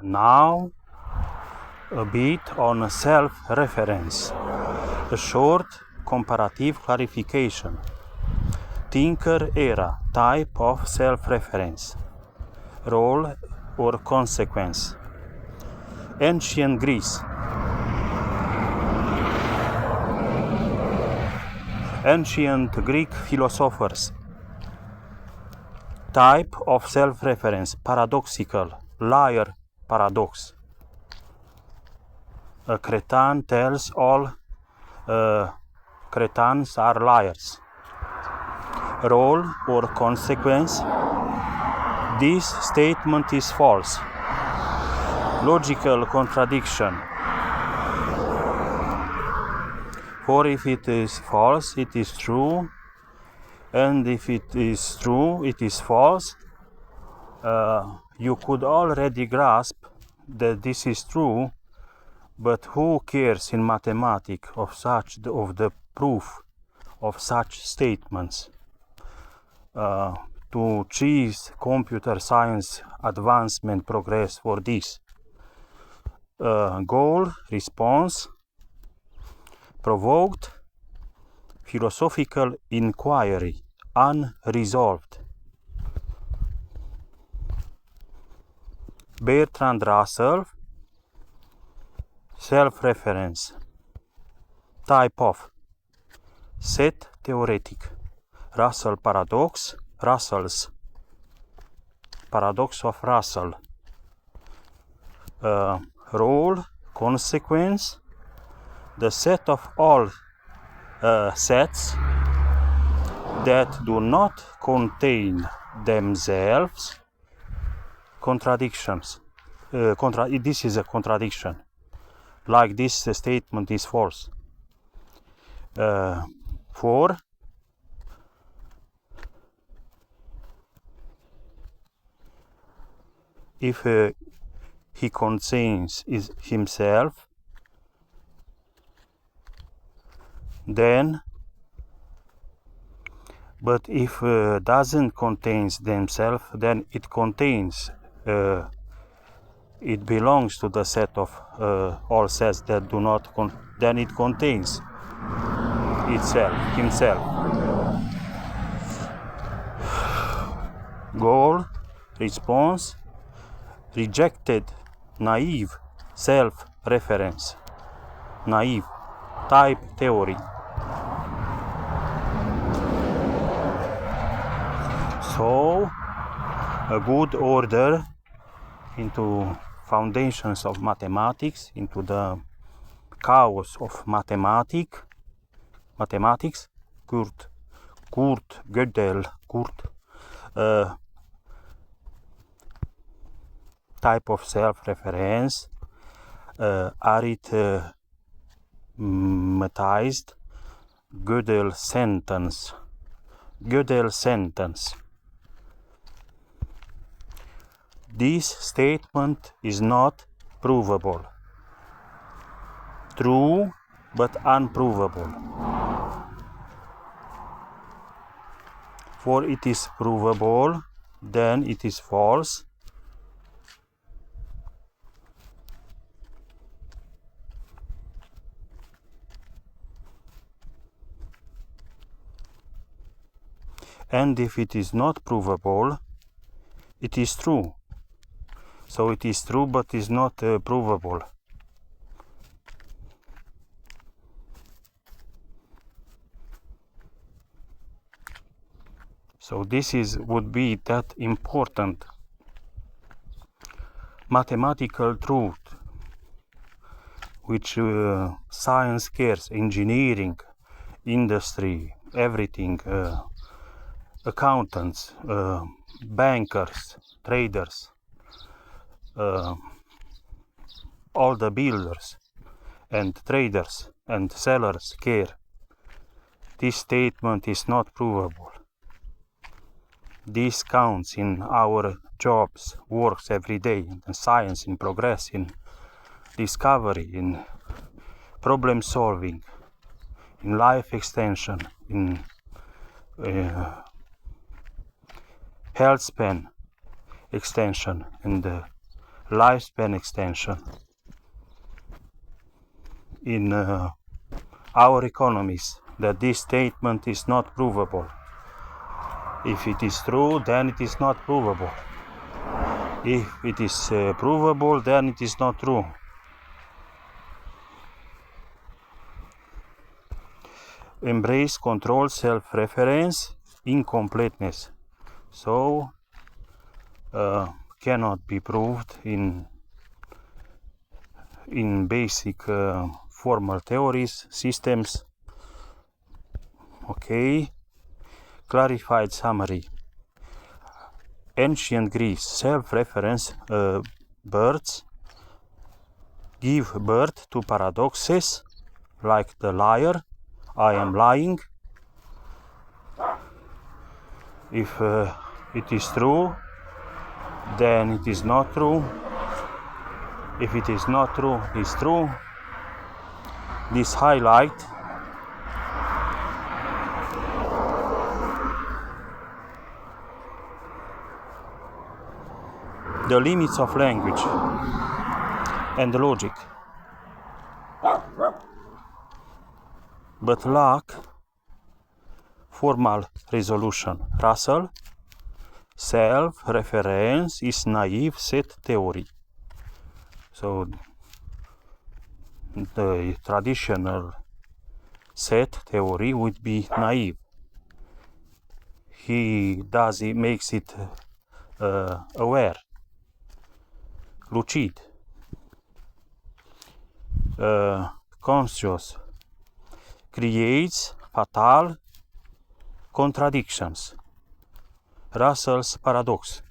Now, a bit on self-reference, a short comparative clarification. Thinker era, type of self-reference, role or consequence. Ancient Greece. Ancient Greek philosophers. Type of self-reference, paradoxical, liar paradox. A cretin tells all cretins are liars. Role or consequence, this statement is false. Logical contradiction. For if it is false, it is true, and if it is true, it is false. You could already grasp that this is true, but who cares in mathematics of the proof of such statements? To choose computer science advancement progress for this. Goal, response, provoked, philosophical inquiry, unresolved. Bertrand Russell, self-reference, type of, set theoretic, Russell paradox, Russell's paradox of Russell. Role, consequence, the set of all sets that do not contain themselves contradictions. This is a contradiction. Like this statement is false. 4. If he contains himself, then, but if doesn't contains themselves, then it contains, it belongs to the set of all sets that do not, then it contains himself. Goal, response, rejected, naive, self-reference, naive, type theory. So, a good order into foundations of mathematics, into the chaos of mathematics, Kurt Gödel, type of self-reference, arithmetized, Gödel sentence. This statement is not provable. True, but unprovable. For it is provable, then it is false. And if it is not provable, it is true. So it is true, but is not provable. So this would be that important mathematical truth which science cares, engineering, industry, everything, accountants, bankers, traders, all the builders and traders and sellers care. This statement is not provable. This counts in our jobs, works every day, in science, in progress, in discovery, in problem solving, in life extension, in health span extension, and lifespan extension. In our economies, that this statement is not provable. If it is true, then it is not provable. If it is provable, then it is not true. Embrace control self-reference incompleteness. So cannot be proved in basic formal theories, systems. Okay. Clarified summary. Ancient Greece self-reference births give birth to paradoxes like the liar, I am lying. If it is true, then it is not true. If it is not true, it is true. This highlight the limits of language and logic, but lack formal resolution. Russell, self-reference is naive set theory. So the traditional set theory would be naive. He makes it aware, lucid, conscious, creates fatal contradictions. Russell's paradox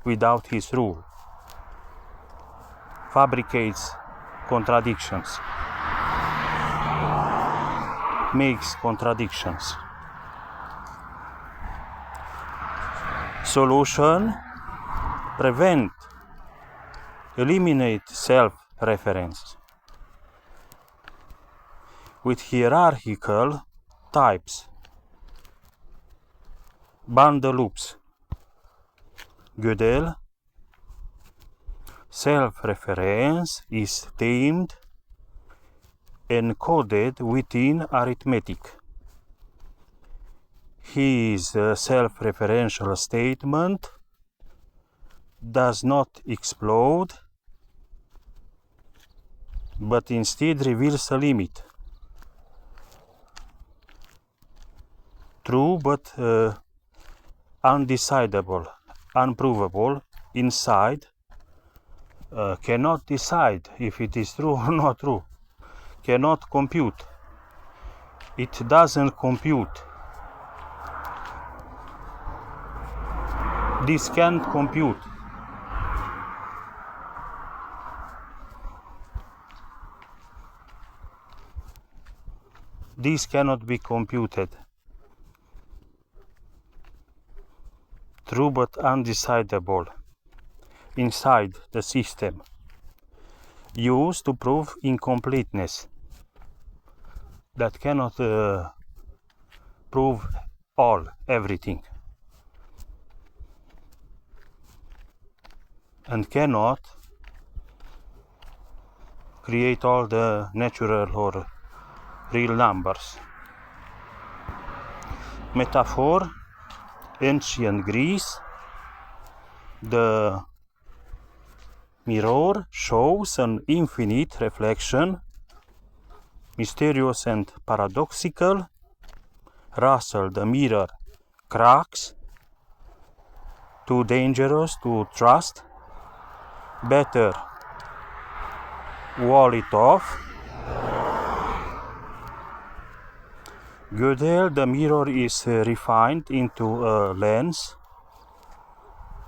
without his rule fabricates contradictions, makes contradictions. Solution: prevent, eliminate self-reference with hierarchical types. Bundle loops. Gödel, self-reference is tamed, encoded within arithmetic. His self-referential statement does not explode, but instead reveals a limit. True, but undecidable, unprovable inside, cannot decide if it is true or not true, cannot compute. It doesn't compute. This can't compute. This cannot be computed. True but undecidable inside the system. Used to prove incompleteness. That cannot prove everything. And cannot create all the natural or real numbers. Metaphor: ancient Greece, the mirror shows an infinite reflection, mysterious and paradoxical. Russell, the mirror cracks, too dangerous to trust, better wall it off. Gödel, the mirror is refined into a lens.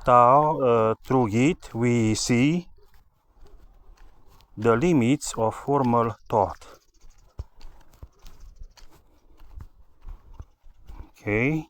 Through it we see the limits of formal thought. Okay.